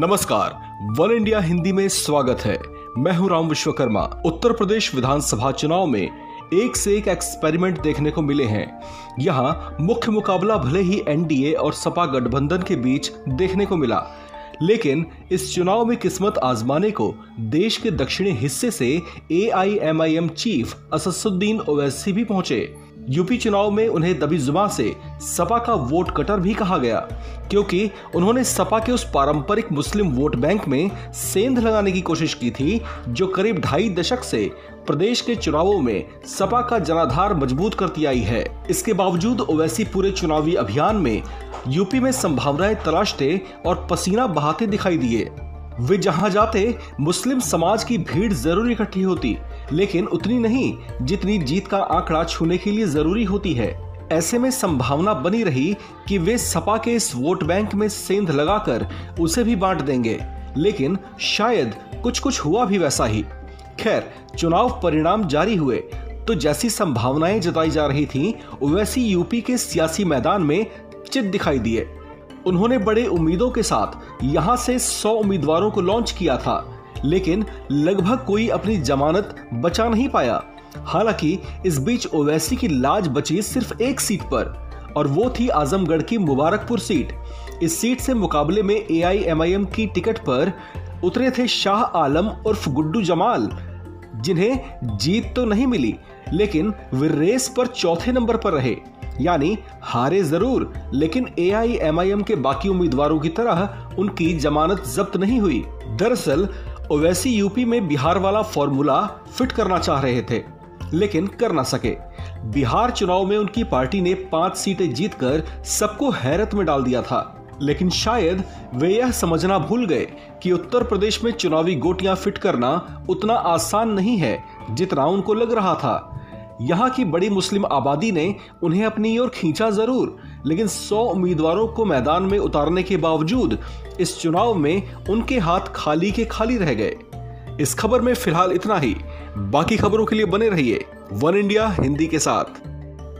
नमस्कार, one India Hindi में स्वागत है। मैं हूं राम विश्वकर्मा। उत्तर प्रदेश विधानसभा चुनाव में एक से एक एक्सपेरिमेंट देखने को मिले हैं। यहां मुख्य मुकाबला भले ही एनडीए और सपा गठबंधन के बीच देखने को मिला, लेकिन इस चुनाव में किस्मत आजमाने को देश के दक्षिणी हिस्से से AIMIM चीफ असदुद्दीन ओवैसी भी पहुंचे। यूपी चुनाव में उन्हें दबी जुबान से सपा का वोट कटर भी कहा गया, क्योंकि उन्होंने सपा के उस पारंपरिक मुस्लिम वोट बैंक में सेंध लगाने की कोशिश की थी जो करीब 2.5 दशक से प्रदेश के चुनावों में सपा का जनाधार मजबूत करती आई है। इसके बावजूद ओवैसी पूरे चुनावी अभियान में यूपी में संभावनाएं तलाशते और पसीना बहाते दिखाई दिए। वे जहां जाते मुस्लिम समाज की भीड़ जरूर इकट्ठी होती, लेकिन उतनी नहीं जितनी जीत का आंकड़ा छूने के लिए जरूरी होती है। ऐसे में संभावना बनी रही कि वे सपा के इस वोट बैंक में सेंध लगाकर उसे भी बांट देंगे, लेकिन शायद कुछ हुआ भी वैसा ही। खैर, चुनाव परिणाम जारी हुए तो जैसी संभावनाएं जताई जा रही थीं, वैसी यूपी के सियासी मैदान में चित दिखाई दिए। उन्होंने बड़े उम्मीदों के साथ यहां से 100 उम्मीदवारों को लॉन्च किया था, लेकिन लगभग कोई अपनी जमानत बचा नहीं पाया। हालांकि इस बीच ओवैसी की लाज बची सिर्फ एक सीट पर, और वो थी आजमगढ़ की मुबारकपुर सीट। इस सीट से मुकाबले में AIMIM की टिकट पर उतरे थे शाह आलम उर्फ गुड्डू जमाल, जिन्हें जीत तो नहीं मिली, लेकिन वे रेस पर चौथे नंबर पर रहे। यानी हारे जरूर, लेकिन AIMIM के बाकी उम्मीदवारों की तरह उनकी जमानत जब्त नहीं हुई। दरअसल ओवैसी यूपी में बिहार वाला फॉर्मूला फिट करना चाह रहे थे, लेकिन कर ना सके। बिहार चुनाव में उनकी पार्टी ने 5 सीटें जीतकर सबको हैरत में डाल दिया था, लेकिन शायद वे यह समझना भूल गए कि उत्तर प्रदेश में चुनावी गोटियां फिट करना उतना आसान नहीं है जितना उनको लग रहा था। यहाँ की बड़ी मुस्लिम आबादी ने उन्हें अपनी ओर खींचा जरूर, लेकिन 100 उम्मीदवारों को मैदान में उतारने के बावजूद इस चुनाव में उनके हाथ खाली के खाली रह गए। इस खबर में फिलहाल इतना ही। बाकी खबरों के लिए बने रहिए वन इंडिया हिंदी के साथ।